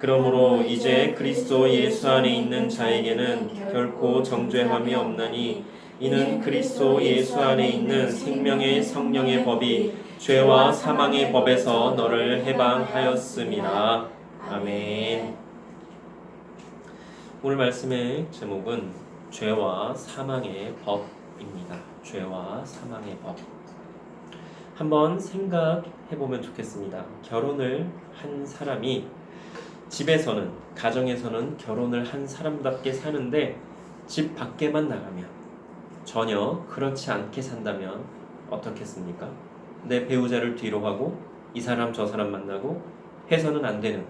그러므로 이제 그리스도 예수 안에 있는 자에게는 결코 정죄함이 없나니 이는 그리스도 예수 안에 있는 생명의 성령의 법이 죄와 사망의 법에서 너를 해방하였음이라. 아멘. 오늘 말씀의 제목은 죄와 사망의 법입니다. 죄와 사망의 법. 한번 생각해 보면 좋겠습니다. 결혼을 한 사람이 집에서는, 가정에서는 결혼을 한 사람답게 사는데 집 밖에만 나가면, 전혀 그렇지 않게 산다면 어떻겠습니까? 내 배우자를 뒤로 하고 이 사람 저 사람 만나고 해서는 안 되는,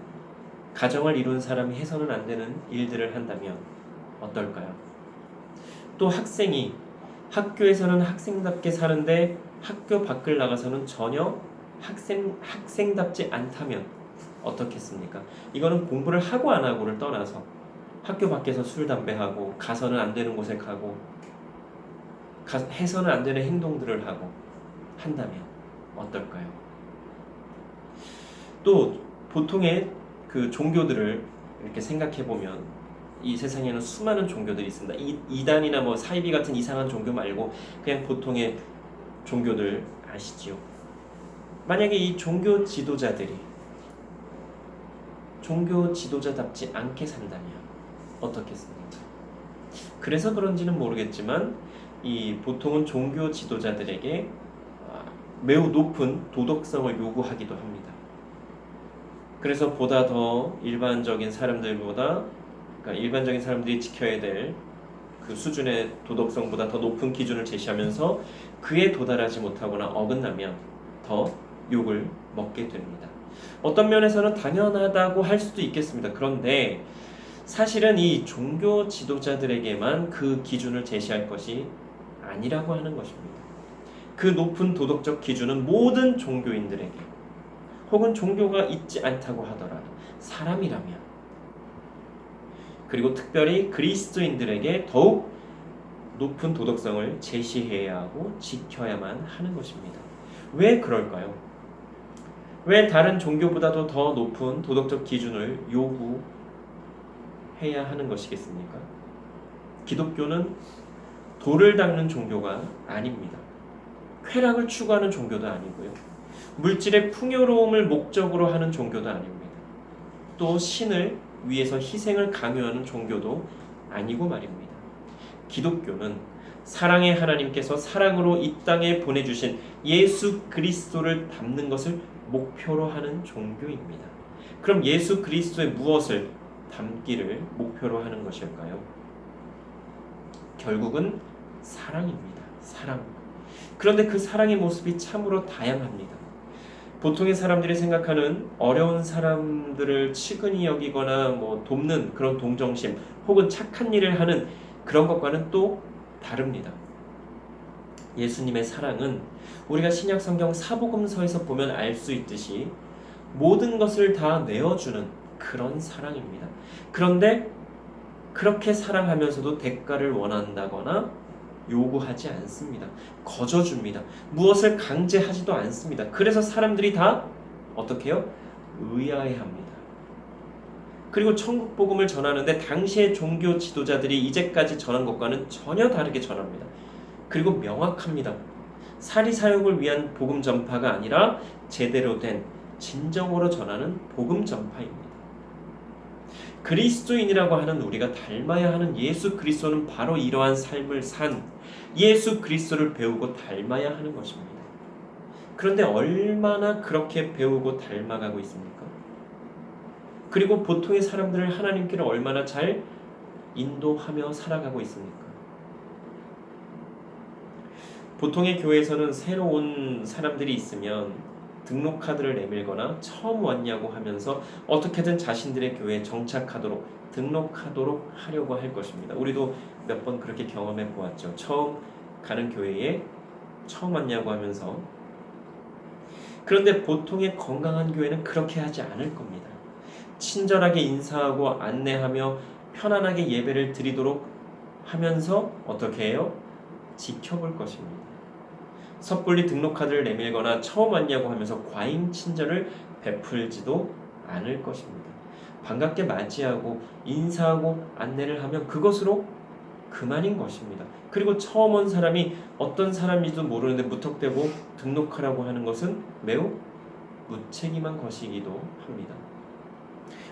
가정을 이룬 사람이 해서는 안 되는 일들을 한다면 어떨까요? 또 학생이 학교에서는 학생답게 사는데 학교 밖을 나가서는 전혀 학생답지 않다면 어떻겠습니까? 이거는 공부를 하고 안 하고를 떠나서 학교 밖에서 술, 담배하고 가서는 안 되는 곳에 가고 해서는 안 되는 행동들을 하고 한다면 어떨까요? 또 보통의 그 종교들을 이렇게 생각해 보면 이 세상에는 수많은 종교들이 있습니다. 이단이나 뭐 사이비 같은 이상한 종교 말고 그냥 보통의 종교들 아시지요? 만약에 이 종교 지도자답지 않게 산다면 어떻겠습니까? 그래서 그런지는 모르겠지만 이 보통은 종교 지도자들에게 매우 높은 도덕성을 요구하기도 합니다. 그래서 보다 더 일반적인 사람들보다, 그러니까 일반적인 사람들이 지켜야 될 그 수준의 도덕성보다 더 높은 기준을 제시하면서 그에 도달하지 못하거나 어긋나면 더 욕을 먹게 됩니다. 어떤 면에서는 당연하다고 할 수도 있겠습니다. 그런데 사실은 이 종교 지도자들에게만 그 기준을 제시할 것이 아니라고 하는 것입니다. 그 높은 도덕적 기준은 모든 종교인들에게, 혹은 종교가 있지 않다고 하더라도 사람이라면, 그리고 특별히 그리스도인들에게 더욱 높은 도덕성을 제시해야 하고 지켜야만 하는 것입니다. 왜 그럴까요? 왜 다른 종교보다도 더 높은 도덕적 기준을 요구해야 하는 것이겠습니까? 기독교는 도를 닦는 종교가 아닙니다. 쾌락을 추구하는 종교도 아니고요. 물질의 풍요로움을 목적으로 하는 종교도 아닙니다. 또 신을 위해서 희생을 강요하는 종교도 아니고 말입니다. 기독교는 사랑의 하나님께서 사랑으로 이 땅에 보내주신 예수 그리스도를 닮는 것을 목표로 하는 종교입니다. 그럼 예수 그리스도의 무엇을 닮기를 목표로 하는 것일까요? 결국은 사랑입니다. 사랑. 그런데 그 사랑의 모습이 참으로 다양합니다. 보통의 사람들이 생각하는 어려운 사람들을 치근히 여기거나 뭐 돕는 그런 동정심, 혹은 착한 일을 하는 그런 것과는 또 다릅니다. 예수님의 사랑은 우리가 신약 성경 사복음서에서 보면 알 수 있듯이 모든 것을 다 내어주는 그런 사랑입니다. 그런데 그렇게 사랑하면서도 대가를 원한다거나 요구하지 않습니다. 거저줍니다. 무엇을 강제하지도 않습니다. 그래서 사람들이 다 어떻게 해요? 의아해합니다. 그리고 천국 복음을 전하는데 당시의 종교 지도자들이 이제까지 전한 것과는 전혀 다르게 전합니다. 그리고 명확합니다. 사리사욕을 위한 복음 전파가 아니라 제대로 된 진정으로 전하는 복음 전파입니다. 그리스도인이라고 하는 우리가 닮아야 하는 예수 그리스도는 바로 이러한 삶을 산 예수 그리스도를 배우고 닮아야 하는 것입니다. 그런데 얼마나 그렇게 배우고 닮아가고 있습니까? 그리고 보통의 사람들을 하나님께로 얼마나 잘 인도하며 살아가고 있습니까? 보통의 교회에서는 새로 온 사람들이 있으면 등록카드를 내밀거나 처음 왔냐고 하면서 어떻게든 자신들의 교회에 정착하도록, 등록하도록 하려고 할 것입니다. 우리도 몇 번 그렇게 경험해 보았죠. 처음 가는 교회에 처음 왔냐고 하면서. 그런데 보통의 건강한 교회는 그렇게 하지 않을 겁니다. 친절하게 인사하고 안내하며 편안하게 예배를 드리도록 하면서 어떻게 해요? 지켜볼 것입니다. 섣불리 등록카드를 내밀거나 처음 왔냐고 하면서 과잉 친절을 베풀지도 않을 것입니다. 반갑게 맞이하고 인사하고 안내를 하면 그것으로 그만인 것입니다. 그리고 처음 온 사람이 어떤 사람인지도 모르는데 무턱대고 등록하라고 하는 것은 매우 무책임한 것이기도 합니다.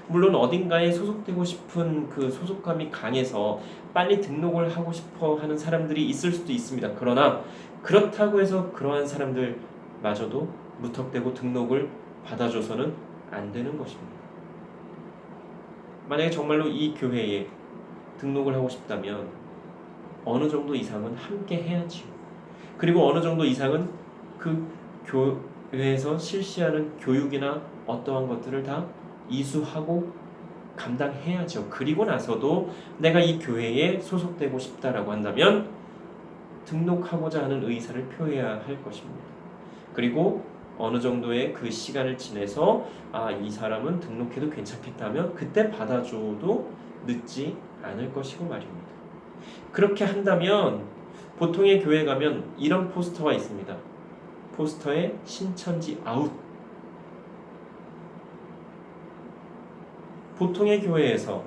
물론 어딘가에 소속되고 싶은 그 소속감이 강해서 빨리 등록을 하고 싶어 하는 사람들이 있을 수도 있습니다. 그러나 그렇다고 해서 그러한 사람들마저도 무턱대고 등록을 받아줘서는 안 되는 것입니다. 만약에 정말로 이 교회에 등록을 하고 싶다면 어느 정도 이상은 함께 해야지요. 그리고 어느 정도 이상은 그 교회에서 실시하는 교육이나 어떠한 것들을 다 이수하고 감당해야죠. 그리고 나서도 내가 이 교회에 소속되고 싶다라고 한다면 등록하고자 하는 의사를 표해야 할 것입니다. 그리고 어느 정도의 그 시간을 지내서 이 사람은 등록해도 괜찮겠다면 그때 받아줘도 늦지 않을 것이고 말입니다. 그렇게 한다면 보통의 교회 가면 이런 포스터가 있습니다. 포스터에 신천지 아웃. 보통의 교회에서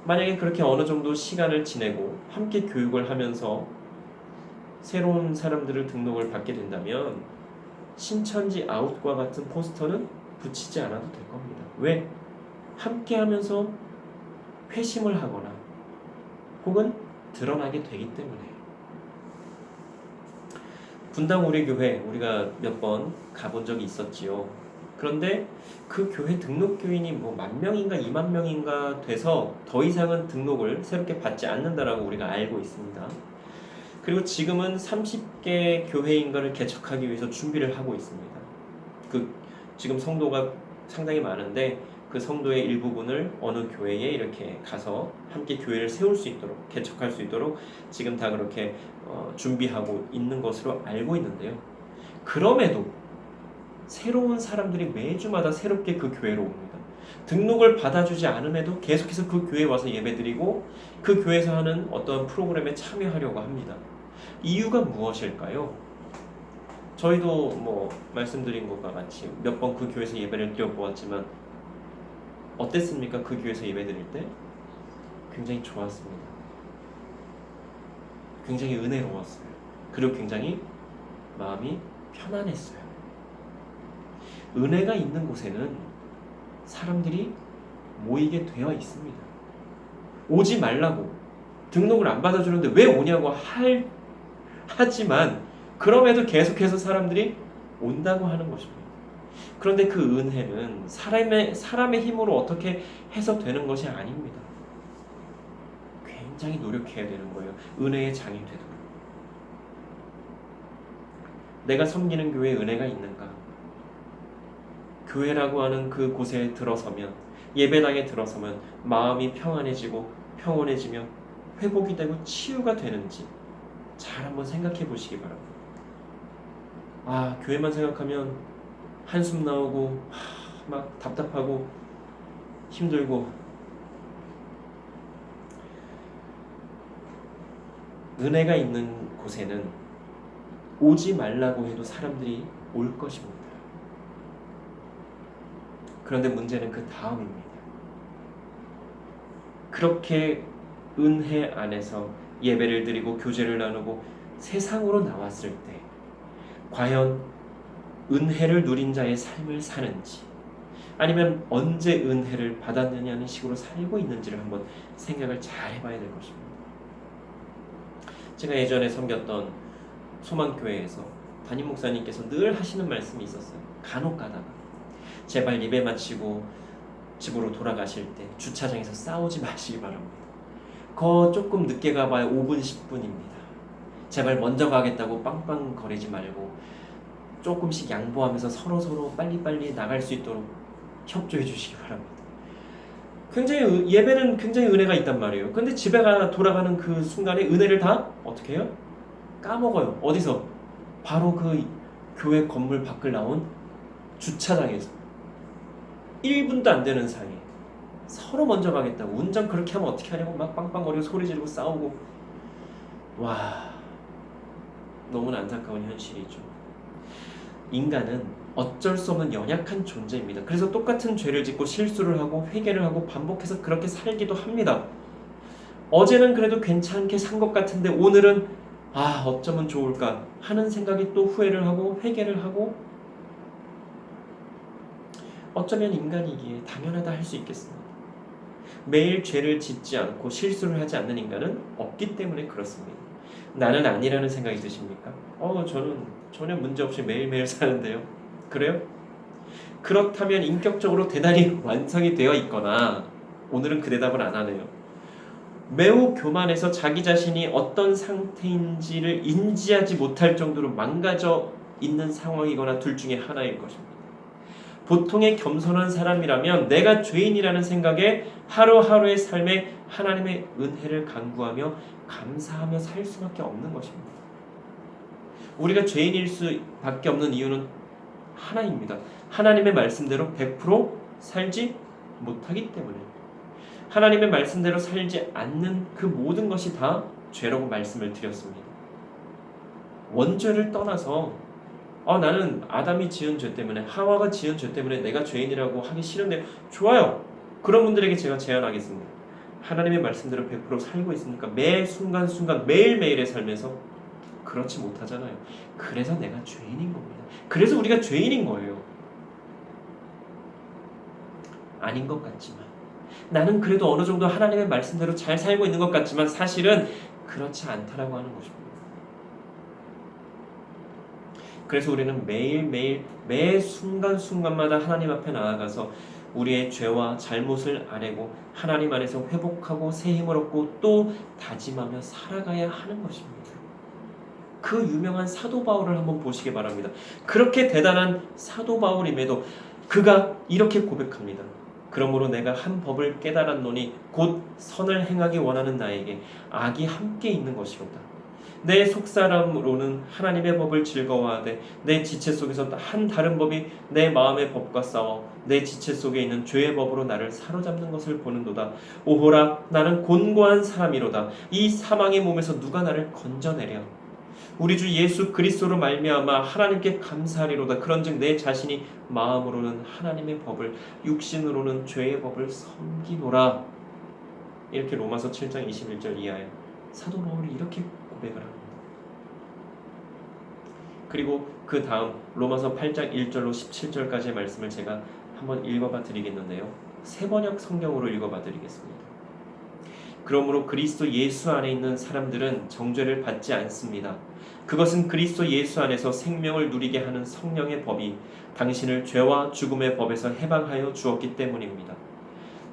만약에 그렇게 어느 정도 시간을 지내고 함께 교육을 하면서 새로운 사람들을 등록을 받게 된다면 신천지 아웃과 같은 포스터는 붙이지 않아도 될 겁니다. 왜? 함께 하면서 회심을 하거나 혹은 드러나게 되기 때문에. 분당 우리 교회 우리가 몇 번 가본 적이 있었지요. 그런데 그 교회 등록 교인이 뭐 10,000명인가 20,000명인가 돼서 더 이상은 등록을 새롭게 받지 않는다라고 우리가 알고 있습니다. 그리고 지금은 30개 교회인가를 개척하기 위해서 준비를 하고 있습니다. 지금 성도가 상당히 많은데 그 성도의 일부분을 어느 교회에 이렇게 가서 함께 교회를 세울 수 있도록 개척할 수 있도록 지금 다 그렇게 준비하고 있는 것으로 알고 있는데요. 그럼에도 새로운 사람들이 매주마다 새롭게 그 교회로 옵니다. 등록을 받아주지 않음에도 계속해서 그 교회에 와서 예배드리고 그 교회에서 하는 어떤 프로그램에 참여하려고 합니다. 이유가 무엇일까요? 저희도 뭐 말씀드린 것과 같이 몇 번 그 교회에서 예배를 드려보았지만 어땠습니까? 그 교회에서 예배드릴 때? 굉장히 좋았습니다. 굉장히 은혜로웠어요. 그리고 굉장히 마음이 편안했어요. 은혜가 있는 곳에는 사람들이 모이게 되어 있습니다. 오지 말라고 등록을 안 받아주는데 왜 오냐고 하지만 그럼에도 계속해서 사람들이 온다고 하는 것입니다. 그런데 그 은혜는 사람의 힘으로 어떻게 해서 되는 것이 아닙니다. 굉장히 노력해야 되는 거예요. 은혜의 장이 되도록. 내가 섬기는 교회에 은혜가 있는가? 교회라고 하는 그 곳에 들어서면, 예배당에 들어서면 마음이 평안해지고 평온해지며 회복이 되고 치유가 되는지 잘 한번 생각해 보시기 바랍니다. 교회만 생각하면 한숨 나오고 막 답답하고 힘들고, 은혜가 있는 곳에는 오지 말라고 해도 사람들이 올 것입니다. 그런데 문제는 그 다음입니다. 그렇게 은혜 안에서 예배를 드리고 교제를 나누고 세상으로 나왔을 때 과연 은혜를 누린 자의 삶을 사는지, 아니면 언제 은혜를 받았느냐는 식으로 살고 있는지를 한번 생각을 잘 해봐야 될 것입니다. 제가 예전에 섬겼던 소망교회에서 담임 목사님께서 늘 하시는 말씀이 있었어요. 간혹 가다가 제발 예배 마치고 집으로 돌아가실 때 주차장에서 싸우지 마시기 바랍니다. 조금 늦게 가봐야 5분 10분입니다. 제발 먼저 가겠다고 빵빵거리지 말고 조금씩 양보하면서 서로 빨리빨리 나갈 수 있도록 협조해 주시기 바랍니다. 예배는 굉장히 은혜가 있단 말이에요. 근데 집에 돌아가는 그 순간에 은혜를 다 어떻게 해요? 까먹어요. 어디서? 바로 그 교회 건물 밖을 나온 주차장에서 1분도 안 되는 사이에 서로 먼저 가겠다고, 운전 그렇게 하면 어떻게 하냐고 막 빵빵거리고 소리 지르고 싸우고. 너무나 안타까운 현실이죠. 인간은 어쩔 수 없는 연약한 존재입니다. 그래서 똑같은 죄를 짓고 실수를 하고 회개를 하고 반복해서 그렇게 살기도 합니다. 어제는 그래도 괜찮게 산 것 같은데 오늘은 어쩌면 좋을까 하는 생각이 또 후회를 하고 회개를 하고, 어쩌면 인간이기에 당연하다 할 수 있겠습니다. 매일 죄를 짓지 않고 실수를 하지 않는 인간은 없기 때문에 그렇습니다. 나는 아니라는 생각이 드십니까? 저는 전혀 문제없이 매일매일 사는데요. 그래요? 그렇다면 인격적으로 대단히 완성이 되어 있거나, 오늘은 그 대답을 안 하네요. 매우 교만해서 자기 자신이 어떤 상태인지를 인지하지 못할 정도로 망가져 있는 상황이거나 둘 중에 하나일 것입니다. 보통의 겸손한 사람이라면 내가 죄인이라는 생각에 하루하루의 삶에 하나님의 은혜를 간구하며 감사하며 살 수밖에 없는 것입니다. 우리가 죄인일 수밖에 없는 이유는 하나입니다. 하나님의 말씀대로 100% 살지 못하기 때문에. 하나님의 말씀대로 살지 않는 그 모든 것이 다 죄라고 말씀을 드렸습니다. 원죄를 떠나서 나는 아담이 지은 죄 때문에, 하와가 지은 죄 때문에 내가 죄인이라고 하기 싫은데, 좋아요. 그런 분들에게 제가 제안하겠습니다. 하나님의 말씀대로 100% 살고 있습니까? 매 순간순간 매일매일의 삶에서 그렇지 못하잖아요. 그래서 내가 죄인인 겁니다. 그래서 우리가 죄인인 거예요. 아닌 것 같지만, 나는 그래도 어느 정도 하나님의 말씀대로 잘 살고 있는 것 같지만 사실은 그렇지 않다라고 하는 것입니다. 그래서 우리는 매일매일 매 순간순간마다 하나님 앞에 나아가서 우리의 죄와 잘못을 아뢰고 하나님 안에서 회복하고 새 힘을 얻고 또 다짐하며 살아가야 하는 것입니다. 그 유명한 사도 바울을 한번 보시기 바랍니다. 그렇게 대단한 사도 바울임에도 그가 이렇게 고백합니다. 그러므로 내가 한 법을 깨달았노니 곧 선을 행하기 원하는 나에게 악이 함께 있는 것이로다. 내 속사람으로는 하나님의 법을 즐거워하되 내 지체 속에서 한 다른 법이 내 마음의 법과 싸워 내 지체 속에 있는 죄의 법으로 나를 사로잡는 것을 보는도다. 오호라, 나는 곤고한 사람이로다. 이 사망의 몸에서 누가 나를 건져내랴. 우리 주 예수 그리스도로 말미암아 하나님께 감사하리로다. 그런즉 내 자신이 마음으로는 하나님의 법을, 육신으로는 죄의 법을 섬기노라. 이렇게 로마서 7장 21절 이하에 사도 바울이 이렇게 고백을 합니다. 그리고 그 다음 로마서 8장 1절로 17절까지의 말씀을 제가 한번 읽어봐 드리겠는데요. 세번역 성경으로 읽어봐 드리겠습니다. 그러므로 그리스도 예수 안에 있는 사람들은 정죄를 받지 않습니다. 그것은 그리스도 예수 안에서 생명을 누리게 하는 성령의 법이 당신을 죄와 죽음의 법에서 해방하여 주었기 때문입니다.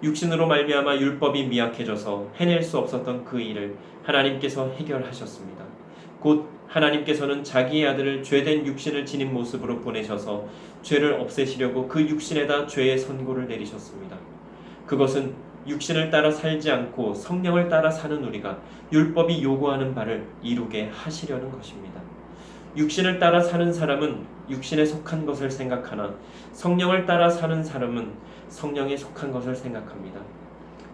육신으로 말미암아 율법이 미약해져서 해낼 수 없었던 그 일을 하나님께서 해결하셨습니다. 곧 하나님께서는 자기의 아들을 죄된 육신을 지닌 모습으로 보내셔서 죄를 없애시려고 그 육신에다 죄의 선고를 내리셨습니다. 그것은 육신을 따라 살지 않고 성령을 따라 사는 우리가 율법이 요구하는 바를 이루게 하시려는 것입니다. 육신을 따라 사는 사람은 육신에 속한 것을 생각하나 성령을 따라 사는 사람은 성령에 속한 것을 생각합니다.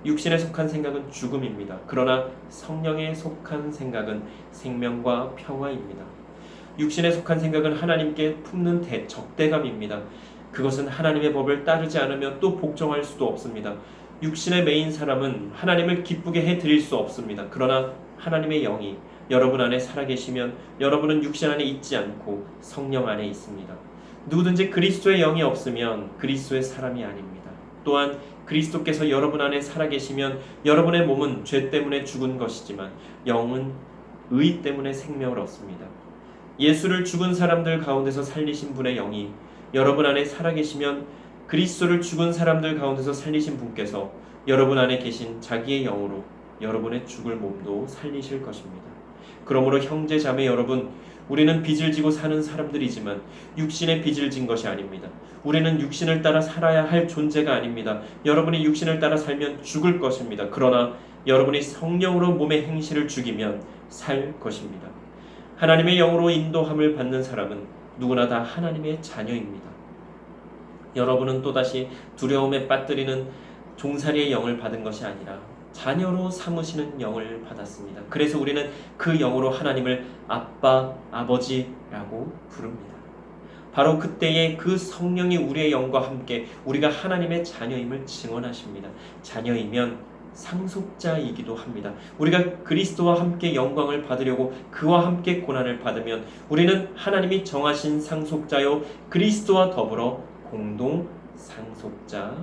육신에 속한 생각은 죽음입니다. 그러나 성령에 속한 생각은 생명과 평화입니다. 육신에 속한 생각은 하나님께 품는 적대감입니다. 그것은 하나님의 법을 따르지 않으며 또 복종할 수도 없습니다. 육신에 매인 사람은 하나님을 기쁘게 해드릴 수 없습니다. 그러나 하나님의 영이 여러분 안에 살아계시면 여러분은 육신 안에 있지 않고 성령 안에 있습니다. 누구든지 그리스도의 영이 없으면 그리스도의 사람이 아닙니다. 또한 그리스도께서 여러분 안에 살아계시면 여러분의 몸은 죄 때문에 죽은 것이지만 영은 의 때문에 생명을 얻습니다. 예수를 죽은 사람들 가운데서 살리신 분의 영이 여러분 안에 살아계시면 그리스도를 죽은 사람들 가운데서 살리신 분께서 여러분 안에 계신 자기의 영으로 여러분의 죽을 몸도 살리실 것입니다. 그러므로 형제 자매 여러분, 우리는 빚을 지고 사는 사람들이지만 육신의 빚을 진 것이 아닙니다. 우리는 육신을 따라 살아야 할 존재가 아닙니다. 여러분이 육신을 따라 살면 죽을 것입니다. 그러나 여러분이 성령으로 몸의 행실을 죽이면 살 것입니다. 하나님의 영으로 인도함을 받는 사람은 누구나 다 하나님의 자녀입니다. 여러분은 또다시 두려움에 빠뜨리는 종살이의 영을 받은 것이 아니라 자녀로 삼으시는 영을 받았습니다. 그래서 우리는 그 영으로 하나님을 아빠, 아버지라고 부릅니다. 바로 그때에 그 성령이 우리의 영과 함께 우리가 하나님의 자녀임을 증언하십니다. 자녀이면 상속자이기도 합니다. 우리가 그리스도와 함께 영광을 받으려고 그와 함께 고난을 받으면 우리는 하나님이 정하신 상속자요 그리스도와 더불어 공동 상속자입니다.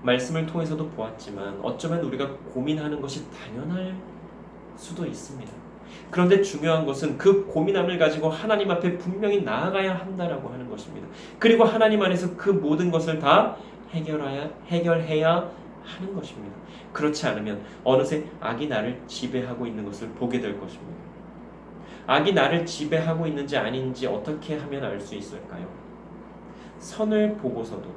말씀을 통해서도 보았지만 어쩌면 우리가 고민하는 것이 당연할 수도 있습니다. 그런데 중요한 것은 그 고민함을 가지고 하나님 앞에 분명히 나아가야 한다라고 하는 것입니다. 그리고 하나님 안에서 그 모든 것을 다 해결해야 하는 것입니다. 그렇지 않으면 어느새 악이 나를 지배하고 있는 것을 보게 될 것입니다. 악이 나를 지배하고 있는지 아닌지 어떻게 하면 알 수 있을까요? 선을 보고서도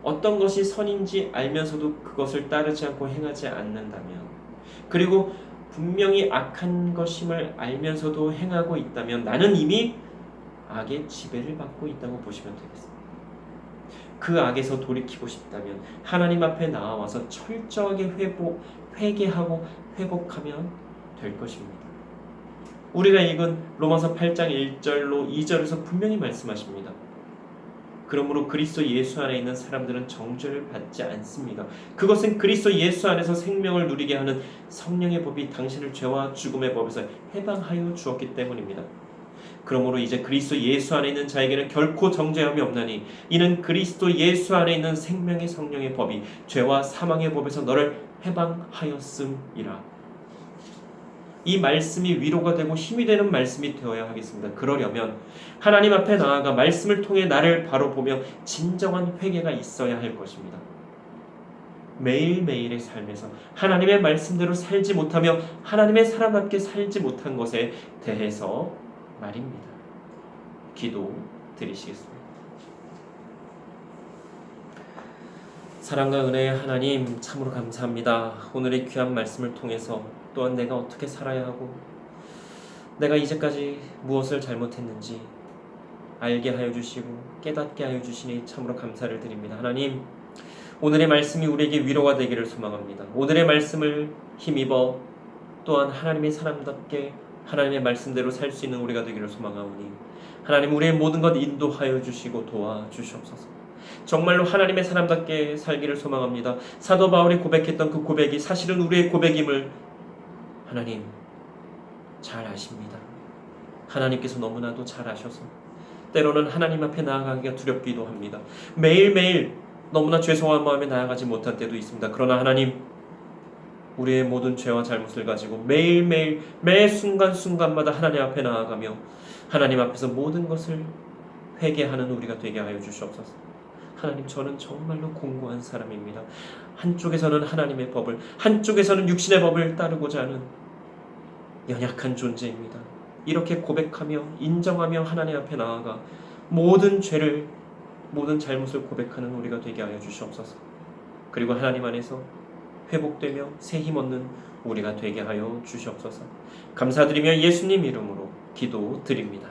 어떤 것이 선인지 알면서도 그것을 따르지 않고 행하지 않는다면, 그리고 분명히 악한 것임을 알면서도 행하고 있다면 나는 이미 악의 지배를 받고 있다고 보시면 되겠습니다. 그 악에서 돌이키고 싶다면 하나님 앞에 나와서 철저하게 회개하고 회복하면 될 것입니다. 우리가 읽은 로마서 8장 1절로 2절에서 분명히 말씀하십니다. 그러므로 그리스도 예수 안에 있는 사람들은 정죄를 받지 않습니다. 그것은 그리스도 예수 안에서 생명을 누리게 하는 성령의 법이 당신을 죄와 죽음의 법에서 해방하여 주었기 때문입니다. 그러므로 이제 그리스도 예수 안에 있는 자에게는 결코 정죄함이 없나니 이는 그리스도 예수 안에 있는 생명의 성령의 법이 죄와 사망의 법에서 너를 해방하였음이라. 이 말씀이 위로가 되고 힘이 되는 말씀이 되어야 하겠습니다. 그러려면 하나님 앞에 나아가 말씀을 통해 나를 바로 보며 진정한 회개가 있어야 할 것입니다. 매일매일의 삶에서 하나님의 말씀대로 살지 못하며 하나님의 사람답게 살지 못한 것에 대해서 말입니다. 기도 드리시겠습니다. 사랑과 은혜의 하나님, 참으로 감사합니다. 오늘의 귀한 말씀을 통해서 또한 내가 어떻게 살아야 하고 내가 이제까지 무엇을 잘못했는지 알게 하여 주시고 깨닫게 하여 주시니 참으로 감사를 드립니다. 하나님, 오늘의 말씀이 우리에게 위로가 되기를 소망합니다. 오늘의 말씀을 힘입어 또한 하나님의 사람답게 하나님의 말씀대로 살 수 있는 우리가 되기를 소망하오니 하나님, 우리의 모든 것 인도하여 주시고 도와주시옵소서. 정말로 하나님의 사람답게 살기를 소망합니다. 사도 바울이 고백했던 그 고백이 사실은 우리의 고백임을 하나님 잘 아십니다. 하나님께서 너무나도 잘 아셔서 때로는 하나님 앞에 나아가기가 두렵기도 합니다. 매일매일 너무나 죄송한 마음에 나아가지 못할 때도 있습니다. 그러나 하나님, 우리의 모든 죄와 잘못을 가지고 매일매일 매 순간순간마다 하나님 앞에 나아가며 하나님 앞에서 모든 것을 회개하는 우리가 되게 하여 주시옵소서. 하나님, 저는 정말로 공고한 사람입니다. 한쪽에서는 하나님의 법을, 한쪽에서는 육신의 법을 따르고자 하는 연약한 존재입니다. 이렇게 고백하며 인정하며 하나님 앞에 나아가 모든 죄를, 모든 잘못을 고백하는 우리가 되게 하여 주시옵소서. 그리고 하나님 안에서 회복되며 새 힘 얻는 우리가 되게 하여 주시옵소서. 감사드리며 예수님 이름으로 기도드립니다.